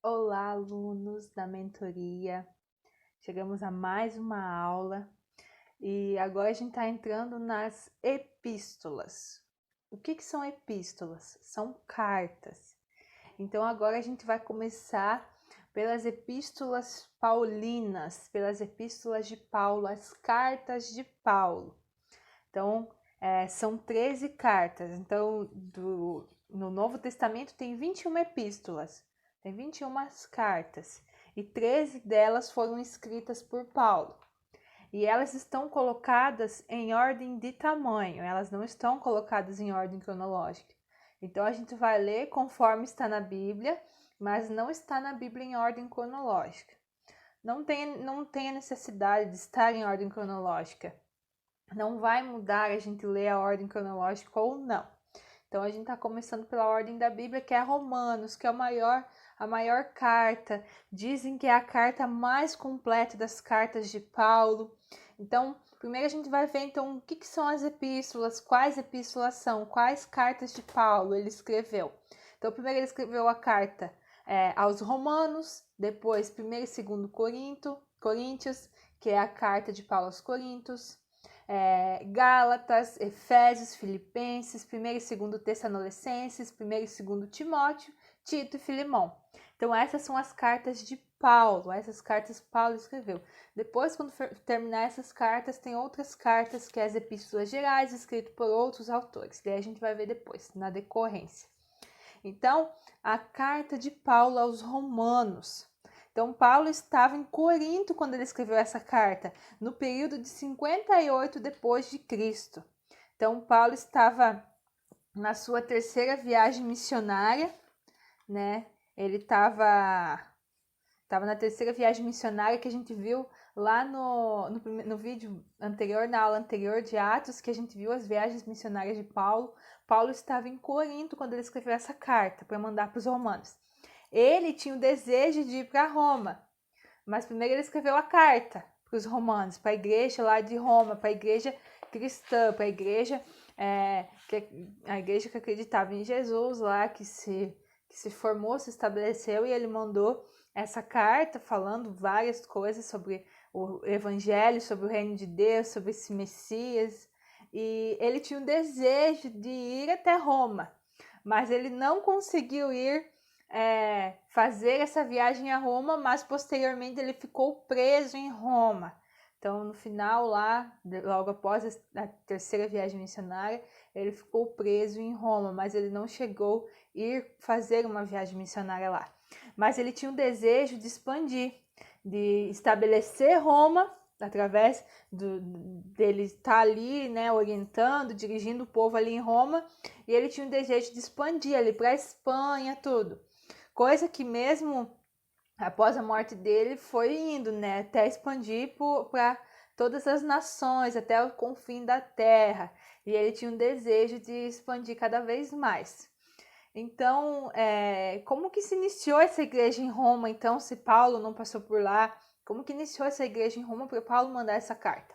Olá, alunos da mentoria. Chegamos a mais uma aula e agora a gente está entrando nas epístolas. O que são epístolas? São cartas. Então agora a gente vai começar pelas epístolas paulinas, pelas epístolas de Paulo, as cartas de Paulo. Então, são 13 cartas. Então, no Novo Testamento tem 21 epístolas, tem 21 cartas, e 13 delas foram escritas por Paulo. E elas estão colocadas em ordem de tamanho, elas não estão colocadas em ordem cronológica. Então, a gente vai ler conforme está na Bíblia, mas não está na Bíblia em ordem cronológica. Não tem a necessidade de estar em ordem cronológica. Não vai mudar a gente ler a ordem cronológica ou não. Então a gente está começando pela ordem da Bíblia, que é Romanos, que é a maior carta. Dizem que é a carta mais completa das cartas de Paulo. Então, primeiro a gente vai ver então o que são as epístolas, quais epístolas são, quais cartas de Paulo ele escreveu. Então, primeiro ele escreveu a carta aos Romanos, depois 1 e 2 Coríntios, que é a carta de Paulo aos Coríntios. Gálatas, Efésios, Filipenses, 1 e 2 Tessalonicenses, 1 e 2 Timóteo, Tito e Filemão. Então essas são as cartas de Paulo, essas cartas Paulo escreveu. Depois, quando terminar essas cartas, tem outras cartas, que é as epístolas gerais, escritas por outros autores. Daí a gente vai ver depois, na decorrência. Então, a carta de Paulo aos Romanos. Então, Paulo estava em Corinto quando ele escreveu essa carta, no período de 58 depois de Cristo. Então, Paulo estava na sua terceira viagem missionária, né? Ele estava na terceira viagem missionária que a gente viu lá no vídeo anterior, na aula anterior de Atos, que a gente viu as viagens missionárias de Paulo. Paulo estava em Corinto quando ele escreveu essa carta para mandar para os romanos. Ele tinha o desejo de ir para Roma, mas primeiro ele escreveu a carta para os romanos, para a igreja lá de Roma, para a igreja cristã, para a igreja que acreditava em Jesus lá, que se formou, se estabeleceu, e ele mandou essa carta falando várias coisas sobre o evangelho, sobre o reino de Deus, sobre esse Messias. E ele tinha o desejo de ir até Roma, mas ele não conseguiu ir fazer essa viagem a Roma, mas posteriormente ele ficou preso em Roma. Então, no final lá, logo após a terceira viagem missionária, ele ficou preso em Roma, mas ele não chegou a ir fazer uma viagem missionária lá. Mas ele tinha o desejo de expandir, de estabelecer Roma, através dele estar ali, né, orientando, dirigindo o povo ali em Roma, e ele tinha o desejo de expandir ali para a Espanha, tudo. Coisa que mesmo após a morte dele foi indo, né, até expandir para todas as nações, até o confim da terra. E ele tinha um desejo de expandir cada vez mais. Então, como que se iniciou essa igreja em Roma, então, se Paulo não passou por lá? Como que iniciou essa igreja em Roma para Paulo mandar essa carta?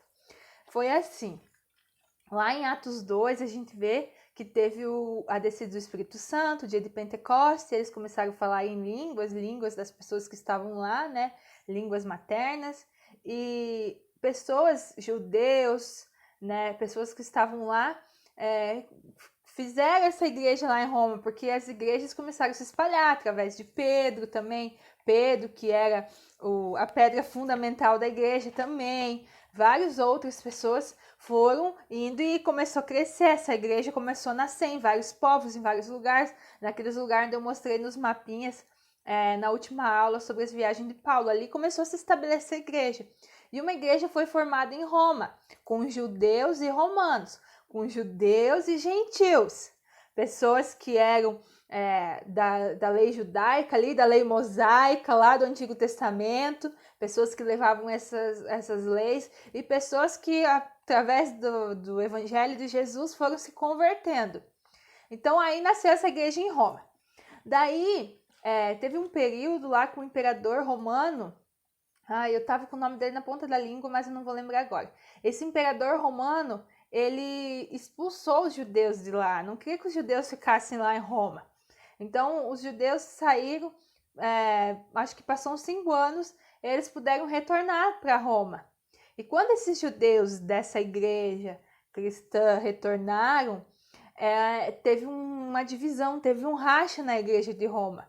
Foi assim, lá em Atos 2, a gente vê que teve a descida do Espírito Santo, o dia de Pentecostes, eles começaram a falar em línguas das pessoas que estavam lá, né? Línguas maternas, e pessoas, judeus, né? Pessoas que estavam lá, fizeram essa igreja lá em Roma, porque as igrejas começaram a se espalhar através de Pedro também. Pedro, que era a pedra fundamental da igreja também. Várias outras pessoas foram indo e começou a crescer. Essa igreja começou a nascer em vários povos, em vários lugares. Naqueles lugares onde eu mostrei nos mapinhas na última aula sobre as viagens de Paulo. Ali começou a se estabelecer a igreja. E uma igreja foi formada em Roma, com judeus e romanos, com judeus e gentios. Pessoas que eram da lei judaica ali, da lei mosaica lá do Antigo Testamento, pessoas que levavam essas leis, e pessoas que através do Evangelho de Jesus foram se convertendo. Então aí nasceu essa igreja em Roma. Daí teve um período lá com o imperador romano. Eu tava com o nome dele na ponta da língua, mas eu não vou lembrar agora. Esse imperador romano, ele expulsou os judeus de lá, não queria que os judeus ficassem lá em Roma. Então, os judeus saíram acho que passou uns 5 anos, eles puderam retornar para Roma. E quando esses judeus dessa igreja cristã retornaram, teve uma divisão, teve um racha na igreja de Roma.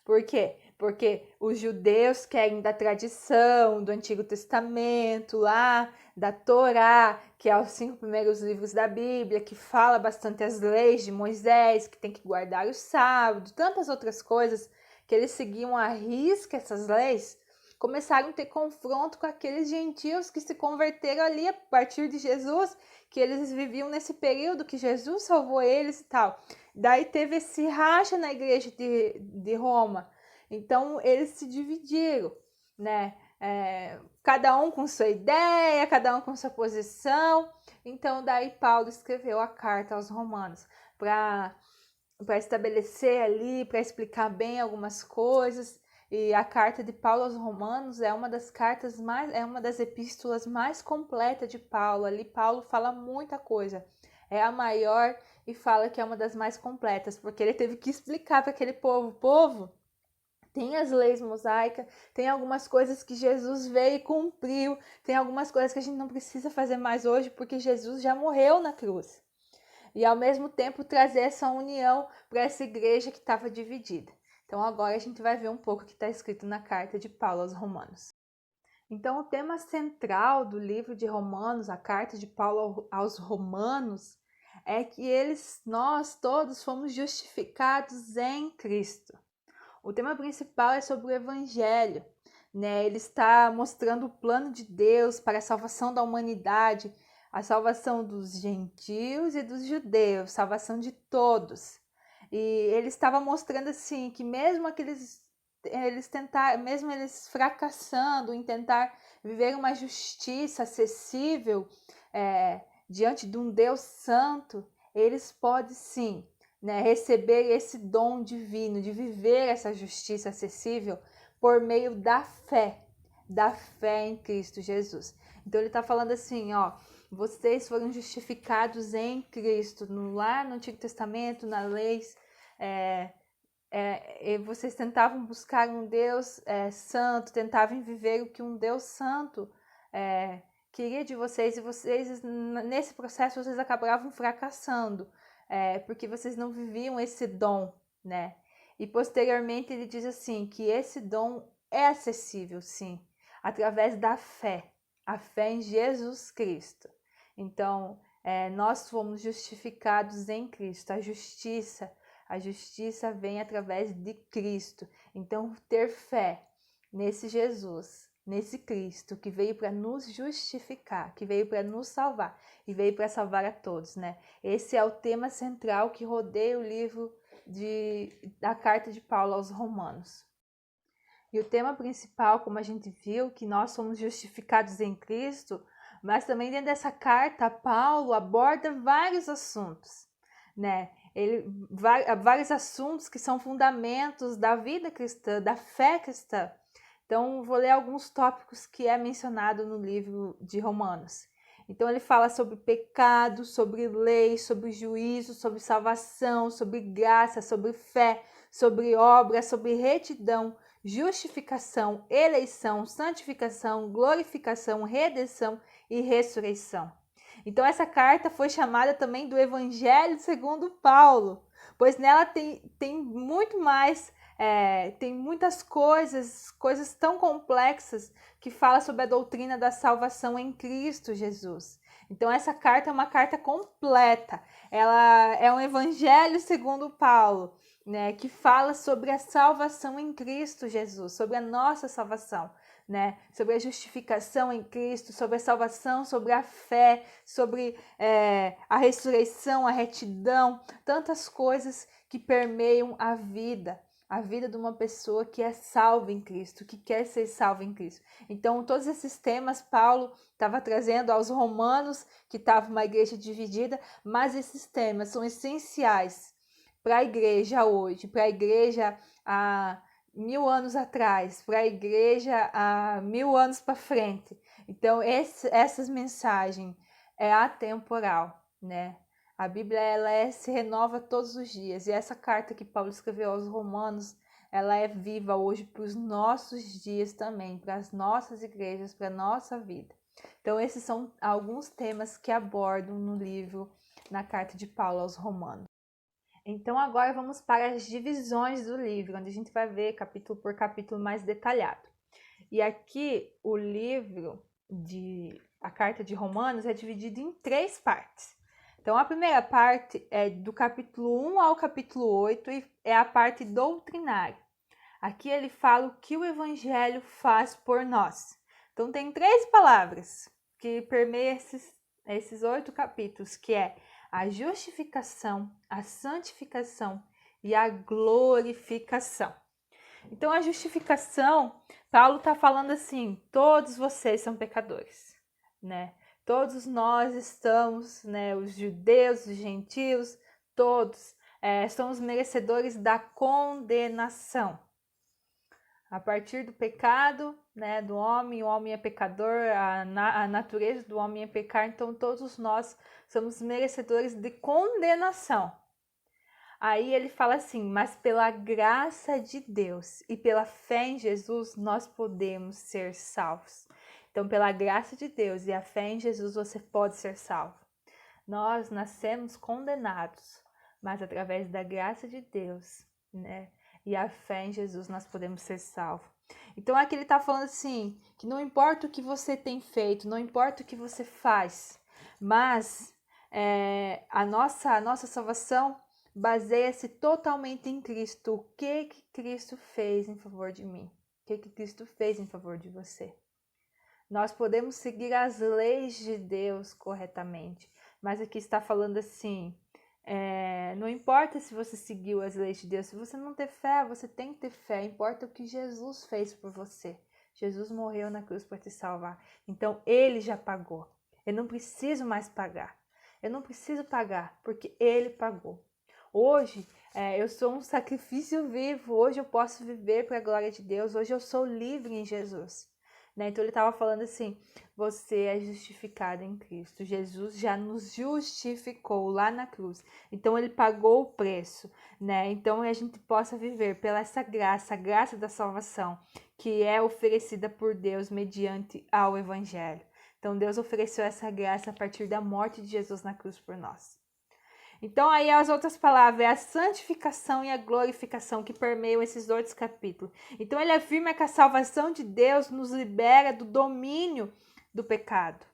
Por quê? Porque os judeus querem da tradição do Antigo Testamento lá, da Torá, que é os 5 primeiros livros da Bíblia, que fala bastante as leis de Moisés, que tem que guardar o sábado, tantas outras coisas, que eles seguiam à risca essas leis, começaram a ter confronto com aqueles gentios que se converteram ali a partir de Jesus, que eles viviam nesse período que Jesus salvou eles e tal. Daí teve esse racha na igreja de Roma. Então eles se dividiram, né? Cada um com sua ideia, cada um com sua posição. Então daí Paulo escreveu a carta aos Romanos para estabelecer ali, para explicar bem algumas coisas. E a carta de Paulo aos Romanos é uma das epístolas mais completas de Paulo. Ali Paulo fala muita coisa. É a maior e fala que é uma das mais completas, porque ele teve que explicar para aquele povo, tem as leis mosaicas, tem algumas coisas que Jesus veio e cumpriu, tem algumas coisas que a gente não precisa fazer mais hoje, porque Jesus já morreu na cruz. E ao mesmo tempo trazer essa união para essa igreja que estava dividida. Então agora a gente vai ver um pouco o que está escrito na carta de Paulo aos Romanos. Então o tema central do livro de Romanos, a carta de Paulo aos Romanos, é que nós todos fomos justificados em Cristo. O tema principal é sobre o Evangelho, né? Ele está mostrando o plano de Deus para a salvação da humanidade, a salvação dos gentios e dos judeus, salvação de todos. E ele estava mostrando assim que mesmo mesmo eles fracassando em tentar viver uma justiça acessível diante de um Deus santo, eles podem sim, né, receber esse dom divino de viver essa justiça acessível por meio da fé em Cristo Jesus. Então ele está falando assim, vocês foram justificados em Cristo, lá no Antigo Testamento, na lei, vocês tentavam buscar um Deus santo, tentavam viver o que um Deus santo queria de vocês, e vocês, nesse processo, vocês acabavam fracassando, porque vocês não viviam esse dom, né? E posteriormente ele diz assim, que esse dom é acessível, sim, através da fé, a fé em Jesus Cristo. Então, nós fomos justificados em Cristo, a justiça vem através de Cristo. Então, ter fé nesse Jesus, nesse Cristo, que veio para nos justificar, que veio para nos salvar e veio para salvar a todos, né? Esse é o tema central que rodeia o livro da carta de Paulo aos Romanos. E o tema principal, como a gente viu, que nós somos justificados em Cristo, mas também dentro dessa carta, Paulo aborda vários assuntos, né? Vários assuntos que são fundamentos da vida cristã, da fé cristã. Então, vou ler alguns tópicos que é mencionado no livro de Romanos. Então, ele fala sobre pecado, sobre lei, sobre juízo, sobre salvação, sobre graça, sobre fé, sobre obra, sobre retidão, justificação, eleição, santificação, glorificação, redenção e ressurreição. Então, essa carta foi chamada também do Evangelho segundo Paulo, pois nela tem muito mais, tem muitas coisas tão complexas que fala sobre a doutrina da salvação em Cristo Jesus. Então, essa carta é uma carta completa, ela é um Evangelho segundo Paulo, né, que fala sobre a salvação em Cristo Jesus, sobre a nossa salvação. Né, sobre a justificação em Cristo, sobre a salvação, sobre a fé, sobre a ressurreição, a retidão, tantas coisas que permeiam a vida de uma pessoa que é salva em Cristo, que quer ser salva em Cristo. Então, todos esses temas Paulo estava trazendo aos romanos, que estava uma igreja dividida, mas esses temas são essenciais para a igreja hoje, para a igreja há 1000 anos atrás, para a igreja há 1000 anos para frente. Então, essas mensagens é atemporal, né? A Bíblia se renova todos os dias. E essa carta que Paulo escreveu aos Romanos ela é viva hoje para os nossos dias também, para as nossas igrejas, para a nossa vida. Então, esses são alguns temas que abordam no livro, na carta de Paulo aos Romanos. Então, agora vamos para as divisões do livro, onde a gente vai ver capítulo por capítulo mais detalhado. E aqui, o livro a carta de Romanos é dividido em 3 partes. Então, a primeira parte é do capítulo 1 ao capítulo 8 e é a parte doutrinária. Aqui ele fala o que o evangelho faz por nós. Então, tem 3 palavras que permeiam esses 8 capítulos, que é a justificação, a santificação e a glorificação. Então, a justificação, Paulo está falando assim, todos vocês são pecadores, né? Todos nós estamos, né, os judeus, os gentios, todos somos merecedores da condenação. A partir do pecado, né, do homem, o homem é pecador, a natureza do homem é pecar, então todos nós somos merecedores de condenação. Aí ele fala assim, mas pela graça de Deus e pela fé em Jesus, nós podemos ser salvos. Então, pela graça de Deus e a fé em Jesus, você pode ser salvo. Nós nascemos condenados, mas através da graça de Deus, né, e a fé em Jesus, nós podemos ser salvos. Então, aqui ele está falando assim, que não importa o que você tem feito, não importa o que você faz, mas a nossa salvação baseia-se totalmente em Cristo. O que Cristo fez em favor de mim? O que Cristo fez em favor de você? Nós podemos seguir as leis de Deus corretamente, mas aqui está falando assim, não importa se você seguiu as leis de Deus, se você não ter fé, você tem que ter fé, importa o que Jesus fez por você. Jesus morreu na cruz para te salvar, então Ele já pagou, eu não preciso mais pagar, eu não preciso pagar, porque Ele pagou. Hoje, eu sou um sacrifício vivo, hoje eu posso viver para a glória de Deus, hoje eu sou livre em Jesus. Né? Então ele estava falando assim, você é justificado em Cristo, Jesus já nos justificou lá na cruz, então ele pagou o preço, né? Então a gente possa viver pela essa graça, a graça da salvação, que é oferecida por Deus mediante ao Evangelho. Então Deus ofereceu essa graça a partir da morte de Jesus na cruz por nós. Então, aí as outras palavras, é a santificação e a glorificação que permeiam esses 2 capítulos. Então, ele afirma que a salvação de Deus nos libera do domínio do pecado.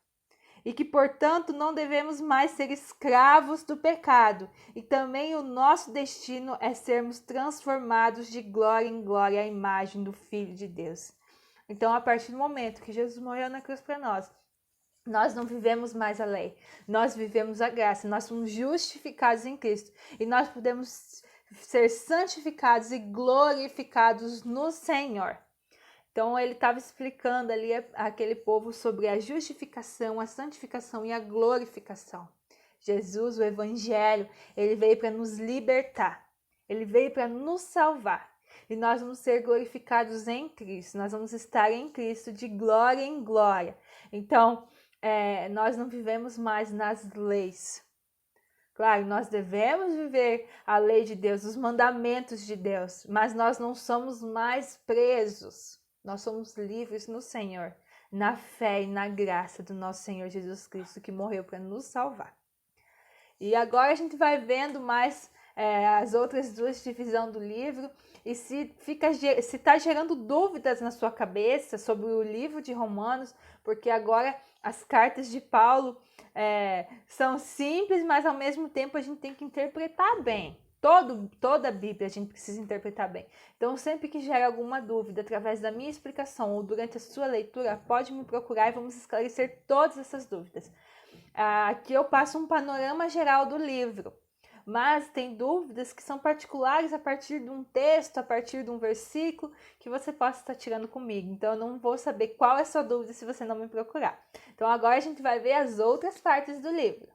E que, portanto, não devemos mais ser escravos do pecado. E também o nosso destino é sermos transformados de glória em glória à imagem do Filho de Deus. Então, a partir do momento que Jesus morreu na cruz para nós não vivemos mais a lei, nós vivemos a graça, nós somos justificados em Cristo e nós podemos ser santificados e glorificados no Senhor. Então ele estava explicando ali aquele povo sobre a justificação, a santificação e a glorificação. Jesus, o Evangelho, ele veio para nos libertar, ele veio para nos salvar. E nós vamos ser glorificados em Cristo, nós vamos estar em Cristo de glória em glória. Então, nós não vivemos mais nas leis. Claro, nós devemos viver a lei de Deus, os mandamentos de Deus, mas nós não somos mais presos. Nós somos livres no Senhor, na fé e na graça do nosso Senhor Jesus Cristo, que morreu para nos salvar. E agora a gente vai vendo mais as outras 2 divisões do livro. E se está gerando dúvidas na sua cabeça sobre o livro de Romanos, porque agora as cartas de Paulo são simples, mas ao mesmo tempo a gente tem que interpretar bem. Toda a Bíblia a gente precisa interpretar bem. Então, sempre que gera alguma dúvida, através da minha explicação ou durante a sua leitura, pode me procurar e vamos esclarecer todas essas dúvidas. Aqui eu passo um panorama geral do livro. Mas tem dúvidas que são particulares a partir de um texto, a partir de um versículo que você possa estar tirando comigo. Então, eu não vou saber qual é a sua dúvida se você não me procurar. Então, agora a gente vai ver as outras partes do livro.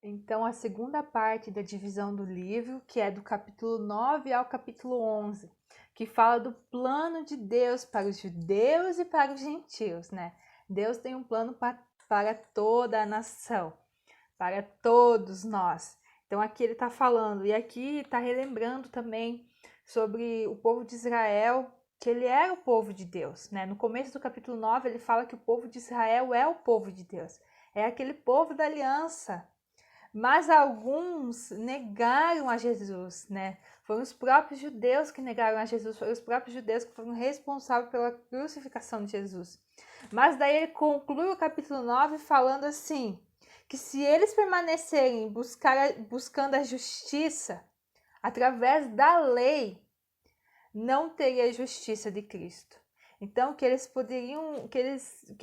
Então, a segunda parte da divisão do livro, que é do capítulo 9 ao capítulo 11, que fala do plano de Deus para os judeus e para os gentios, né? Deus tem um plano para toda a nação, para todos nós. Então, aqui ele está falando, e aqui está relembrando também sobre o povo de Israel, que ele era o povo de Deus, né? No começo do capítulo 9, ele fala que o povo de Israel é o povo de Deus, é aquele povo da aliança. Mas alguns negaram a Jesus, né? Foram os próprios judeus que negaram a Jesus, foram os próprios judeus que foram responsáveis pela crucificação de Jesus. Mas daí ele conclui o capítulo 9 falando assim, que se eles permanecerem buscando a justiça através da lei, não teria justiça de Cristo. Então, que eles poderiam, que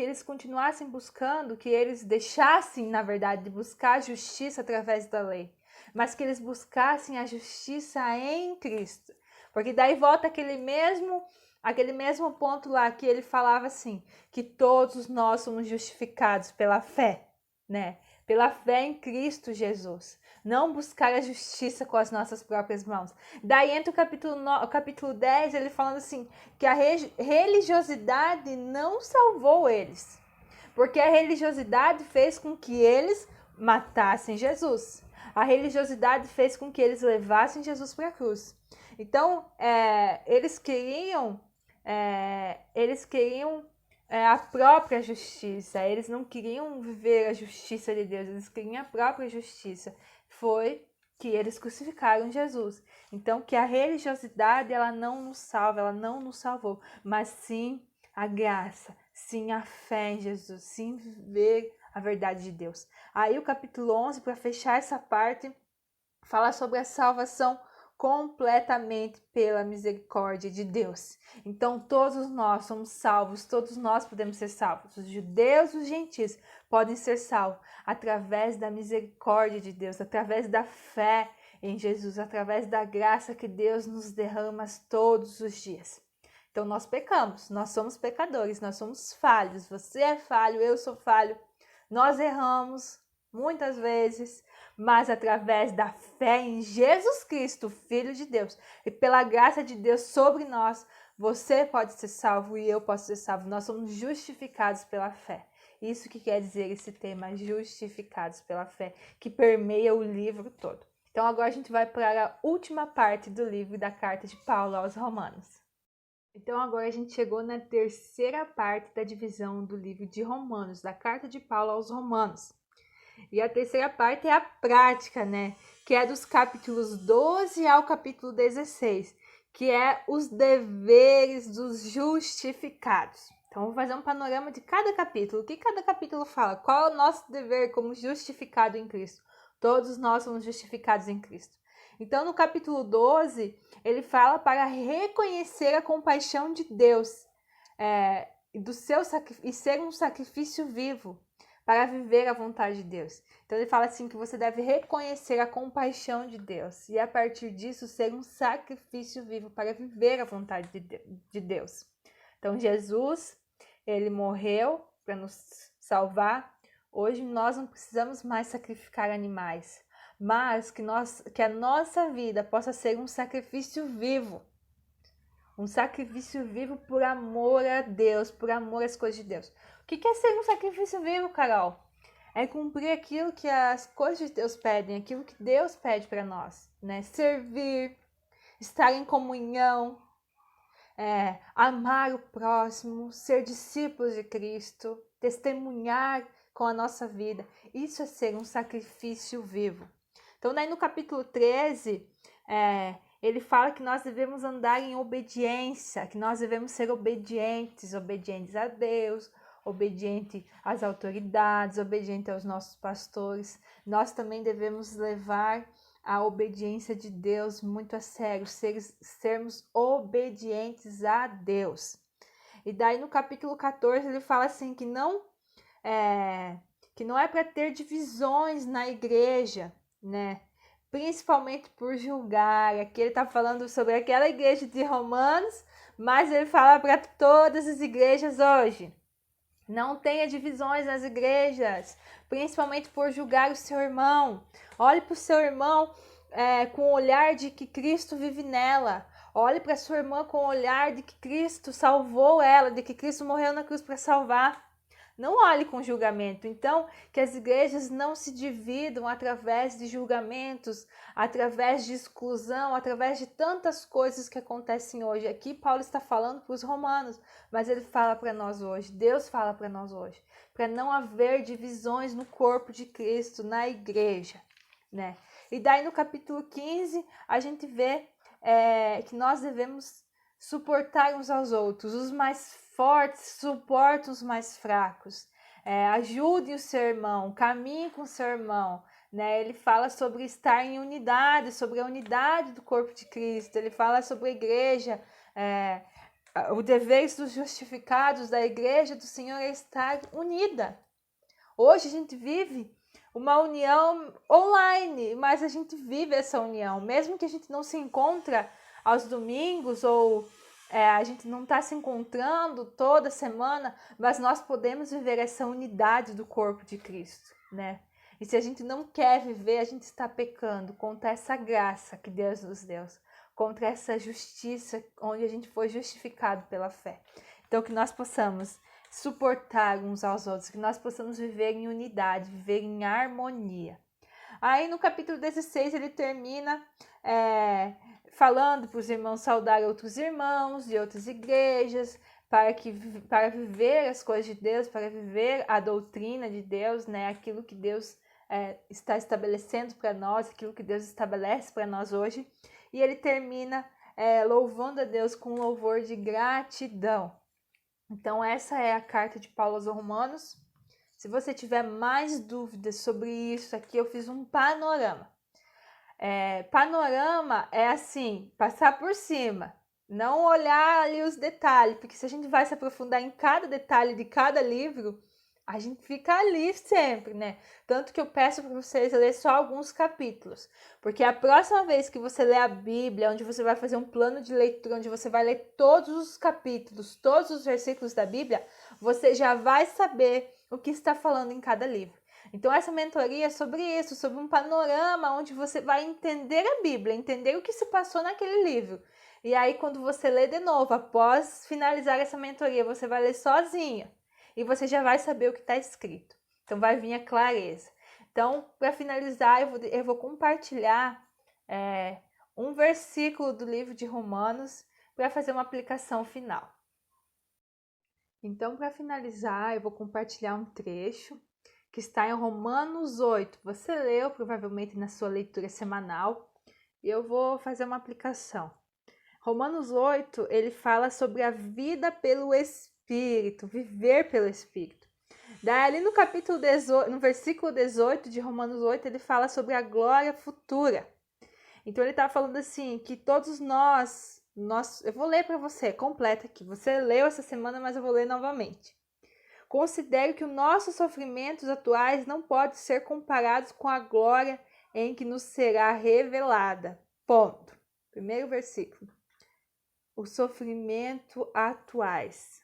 eles continuassem buscando, que eles deixassem, na verdade, de buscar a justiça através da lei, mas que eles buscassem a justiça em Cristo. Porque daí volta aquele mesmo ponto lá que ele falava assim, que todos nós somos justificados pela fé, né? Pela fé em Cristo Jesus. Não buscar a justiça com as nossas próprias mãos. Daí entra o capítulo 10, ele falando assim, que a religiosidade não salvou eles. Porque a religiosidade fez com que eles matassem Jesus. A religiosidade fez com que eles levassem Jesus para a cruz. Então, eles queriam a própria justiça, eles não queriam viver a justiça de Deus, eles queriam a própria justiça. Foi que eles crucificaram Jesus. Então, que a religiosidade, ela não nos salva, ela não nos salvou, mas sim a graça, sim a fé em Jesus, sim viver a verdade de Deus. Aí o capítulo 11, para fechar essa parte, fala sobre a salvação completamente pela misericórdia de Deus. Então todos nós somos salvos, todos nós podemos ser salvos. Os judeus e os gentios podem ser salvos através da misericórdia de Deus, através da fé em Jesus, através da graça que Deus nos derrama todos os dias. Então nós pecamos, nós somos pecadores, nós somos falhos. Você é falho, eu sou falho. Nós erramos muitas vezes, mas através da fé em Jesus Cristo, Filho de Deus, e pela graça de Deus sobre nós, você pode ser salvo e eu posso ser salvo. Nós somos justificados pela fé. Isso que quer dizer esse tema, justificados pela fé, que permeia o livro todo. Então agora a gente vai para a última parte do livro da carta de Paulo aos Romanos. Então agora a gente chegou na terceira parte da divisão do livro de Romanos, da carta de Paulo aos Romanos. E a terceira parte é a prática, né? Que é dos capítulos 12 ao capítulo 16, que é os deveres dos justificados. Então, vou fazer um panorama de cada capítulo. O que cada capítulo fala? Qual é o nosso dever como justificado em Cristo? Todos nós somos justificados em Cristo. Então, no capítulo 12, ele fala para reconhecer a compaixão de Deus e ser um sacrifício vivo, para viver a vontade de Deus. Então ele fala assim que você deve reconhecer a compaixão de Deus e a partir disso ser um sacrifício vivo para viver a vontade de Deus. Então Jesus, ele morreu para nos salvar. Hoje nós não precisamos mais sacrificar animais, mas que a nossa vida possa ser um sacrifício vivo. Um sacrifício vivo por amor a Deus, por amor às coisas de Deus. O que é ser um sacrifício vivo, Carol? É cumprir aquilo que as coisas de Deus pedem, aquilo que Deus pede para nós, né? Servir, estar em comunhão, amar o próximo, ser discípulos de Cristo, testemunhar com a nossa vida. Isso é ser um sacrifício vivo. Então, daí no capítulo 13, ele fala que nós devemos andar em obediência, que nós devemos ser obedientes a Deus, obediente às autoridades, obediente aos nossos pastores. Nós também devemos levar a obediência de Deus muito a sério, sermos obedientes a Deus. E daí no capítulo 14 ele fala assim que não é para ter divisões na igreja, né? Principalmente por julgar. Aqui ele está falando sobre aquela igreja de Romanos, mas ele fala para todas as igrejas hoje. Não tenha divisões nas igrejas, principalmente por julgar o seu irmão. Olhe para o seu irmão com o olhar de que Cristo vive nela. Olhe para a sua irmã com o olhar de que Cristo salvou ela, de que Cristo morreu na cruz para salvar. Não olhe com julgamento. Então, que as igrejas não se dividam através de julgamentos, através de exclusão, através de tantas coisas que acontecem hoje. Aqui Paulo está falando para os romanos, mas ele fala para nós hoje, Deus fala para nós hoje, para não haver divisões no corpo de Cristo, na igreja, né? E daí no capítulo 15, a gente vê que nós devemos suportar uns aos outros. Os mais fortes suportam os mais fracos. Ajude o seu irmão, caminhe com o seu irmão. Né? Ele fala sobre estar em unidade, sobre a unidade do corpo de Cristo. Ele fala sobre a igreja, o dever dos justificados da igreja do Senhor é estar unida. Hoje a gente vive uma união online, mas a gente vive essa união, mesmo que a gente não se encontra aos domingos ou a gente não está se encontrando toda semana, mas nós podemos viver essa unidade do corpo de Cristo, né? E se a gente não quer viver, a gente está pecando contra essa graça que Deus nos deu, contra essa justiça onde a gente foi justificado pela fé. Então que nós possamos suportar uns aos outros, que nós possamos viver em unidade, viver em harmonia. Aí no capítulo 16 ele termina falando para os irmãos saudar outros irmãos de outras igrejas, para viver as coisas de Deus, para viver a doutrina de Deus, né? Aquilo que Deus está estabelecendo para nós, aquilo que Deus estabelece para nós hoje. E ele termina louvando a Deus com um louvor de gratidão. Então essa é a carta de Paulo aos Romanos. Se você tiver mais dúvidas sobre isso aqui, eu fiz um panorama. Panorama é assim, passar por cima, não olhar ali os detalhes, porque se a gente vai se aprofundar em cada detalhe de cada livro, a gente fica ali sempre, né? Tanto que eu peço para vocês ler só alguns capítulos, porque a próxima vez que você ler a Bíblia, onde você vai fazer um plano de leitura, onde você vai ler todos os capítulos, todos os versículos da Bíblia, você já vai saber o que está falando em cada livro. Então essa mentoria é sobre isso, sobre um panorama onde você vai entender a Bíblia, entender o que se passou naquele livro. E aí quando você lê de novo, após finalizar essa mentoria, você vai ler sozinha. E você já vai saber o que está escrito. Então vai vir a clareza. Então, para finalizar, eu vou compartilhar um versículo do livro de Romanos para fazer uma aplicação final. Então, para finalizar, eu vou compartilhar um trecho que está em Romanos 8. Você leu provavelmente na sua leitura semanal e eu vou fazer uma aplicação. Romanos 8, ele fala sobre a vida pelo Espírito, viver pelo Espírito. Daí ali no capítulo 18, no versículo 18 de Romanos 8, ele fala sobre a glória futura. Então ele está falando assim, que todos nós, eu vou ler para você, completa aqui. Você leu essa semana, mas eu vou ler novamente. Considere que os nossos sofrimentos atuais não podem ser comparados com a glória em que nos será revelada. Ponto. Primeiro versículo. Os sofrimentos atuais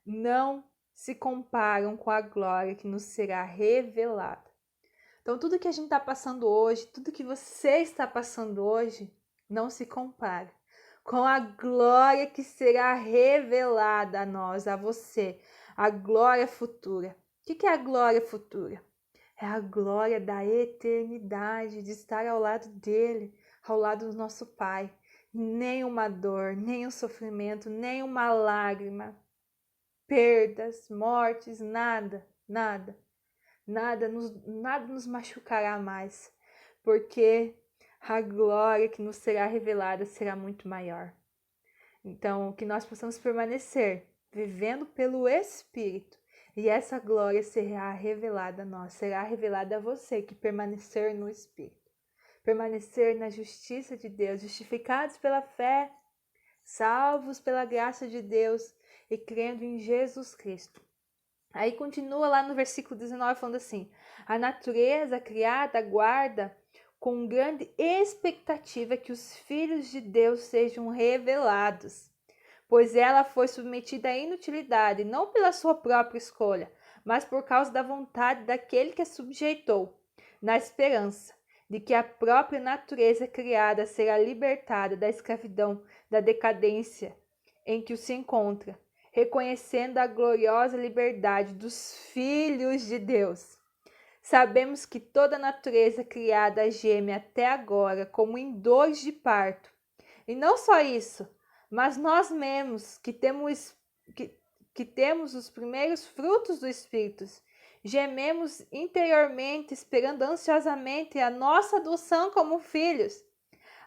não se comparam com a glória que nos será revelada. Então, tudo que a gente está passando hoje, tudo que você está passando hoje, não se compara com a glória que será revelada a nós, a você, a glória futura. O que é a glória futura? É a glória da eternidade, de estar ao lado dele, ao lado do nosso Pai. Nenhuma dor, nenhum sofrimento, nenhuma lágrima, perdas, mortes, nada nos machucará mais, porque a glória que nos será revelada será muito maior. Então, que nós possamos permanecer vivendo pelo Espírito, e essa glória será revelada a nós, será revelada a você que permanecer no Espírito. Permanecer na justiça de Deus, justificados pela fé, salvos pela graça de Deus e crendo em Jesus Cristo. Aí continua lá no versículo 19 falando assim: a natureza criada aguarda com grande expectativa que os filhos de Deus sejam revelados, pois ela foi submetida à inutilidade, não pela sua própria escolha, mas por causa da vontade daquele que a subjeitou, na esperança de que a própria natureza criada será libertada da escravidão, da decadência em que se encontra, reconhecendo a gloriosa liberdade dos filhos de Deus. Sabemos que toda a natureza criada geme até agora como em dores de parto. E não só isso, mas nós mesmos que temos os primeiros frutos do Espírito, gememos interiormente, esperando ansiosamente a nossa adoção como filhos,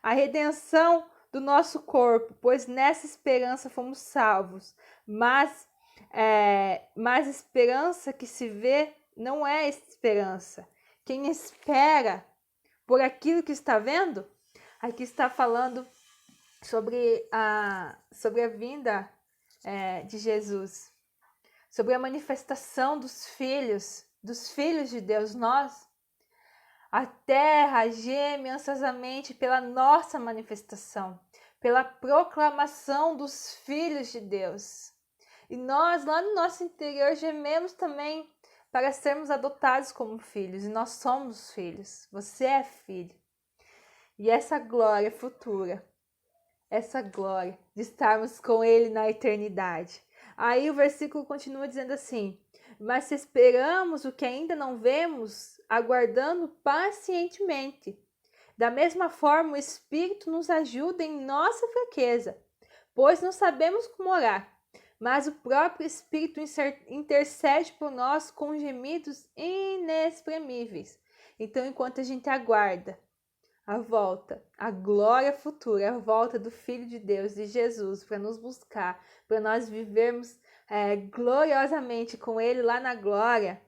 a redenção do nosso corpo, pois nessa esperança fomos salvos. Mas esperança que se vê não é esperança. Quem espera por aquilo que está vendo, aqui está falando sobre a vinda de Jesus, sobre a manifestação dos filhos de Deus. A terra geme ansiosamente pela nossa manifestação, pela proclamação dos filhos de Deus. E nós, lá no nosso interior, gememos também para sermos adotados como filhos. E nós somos filhos. Você é filho. E essa glória futura, essa glória de estarmos com Ele na eternidade. Aí o versículo continua dizendo assim: mas se esperamos o que ainda não vemos, aguardando pacientemente. Da mesma forma, o Espírito nos ajuda em nossa fraqueza, pois não sabemos como orar, mas o próprio Espírito intercede por nós com gemidos inexprimíveis. Então, enquanto a gente aguarda a volta, a glória futura, a volta do Filho de Deus, de Jesus, para nos buscar, para nós vivermos gloriosamente com Ele lá na glória,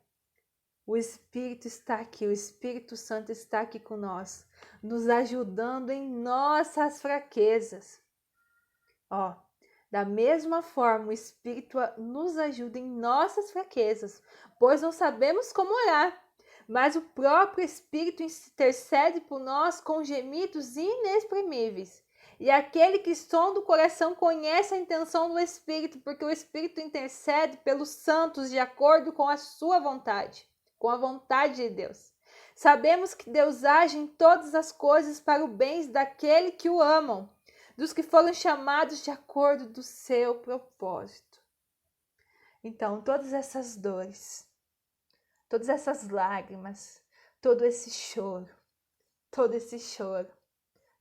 o Espírito está aqui, o Espírito Santo está aqui com nós, nos ajudando em nossas fraquezas. Da mesma forma, o Espírito nos ajuda em nossas fraquezas, pois não sabemos como orar, mas o próprio Espírito intercede por nós com gemidos inexprimíveis. E aquele que sonda o coração conhece a intenção do Espírito, porque o Espírito intercede pelos santos de acordo com a sua vontade, com a vontade de Deus. Sabemos que Deus age em todas as coisas para o bem daquele que o amam, dos que foram chamados de acordo do seu propósito. Então, todas essas dores, todas essas lágrimas, todo esse choro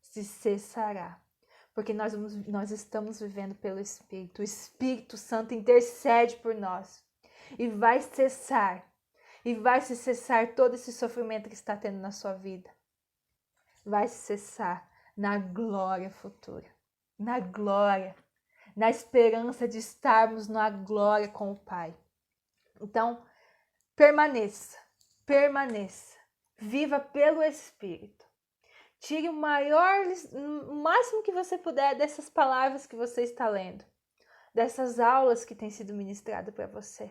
se cessará, porque nós estamos vivendo pelo Espírito. O Espírito Santo intercede por nós e vai cessar todo esse sofrimento que está tendo na sua vida. Vai cessar na glória futura, na glória, na esperança de estarmos na glória com o Pai. Então, permaneça, viva pelo Espírito. Tire o máximo que você puder dessas palavras que você está lendo, dessas aulas que têm sido ministradas para você.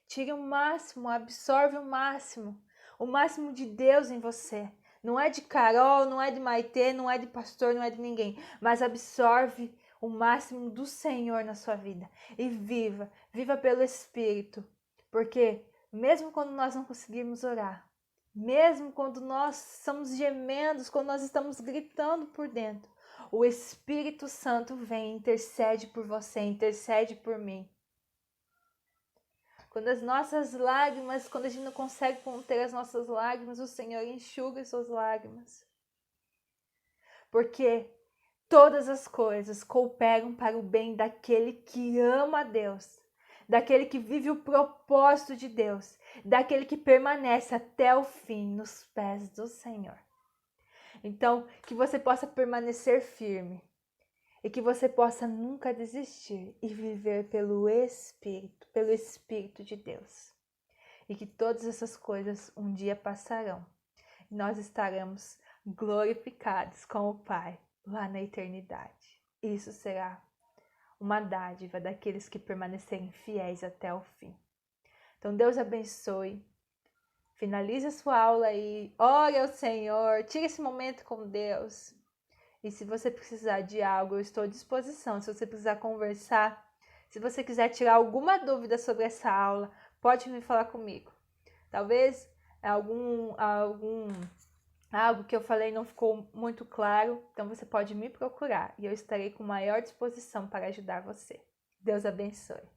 Tire o máximo, absorve o máximo de Deus em você. Não é de Carol, não é de Maitê, não é de pastor, não é de ninguém, mas absorve o máximo do Senhor na sua vida e viva pelo Espírito, porque mesmo quando nós não conseguirmos orar, mesmo quando nós estamos gemendo, quando nós estamos gritando por dentro, o Espírito Santo vem, intercede por você, intercede por mim. Quando as nossas lágrimas, quando a gente não consegue conter as nossas lágrimas, o Senhor enxuga as suas lágrimas. Porque todas as coisas cooperam para o bem daquele que ama a Deus, daquele que vive o propósito de Deus, daquele que permanece até o fim nos pés do Senhor. Então, que você possa permanecer firme e que você possa nunca desistir e viver pelo Espírito de Deus. E que todas essas coisas um dia passarão. E nós estaremos glorificados com o Pai lá na eternidade. Isso será uma dádiva daqueles que permanecerem fiéis até o fim. Então Deus abençoe. Finalize a sua aula aí. Ore ao Senhor. Tire esse momento com Deus. E se você precisar de algo, eu estou à disposição. Se você precisar conversar, se você quiser tirar alguma dúvida sobre essa aula, pode me falar comigo. Talvez algo que eu falei não ficou muito claro, então você pode me procurar e eu estarei com maior disposição para ajudar você. Deus abençoe.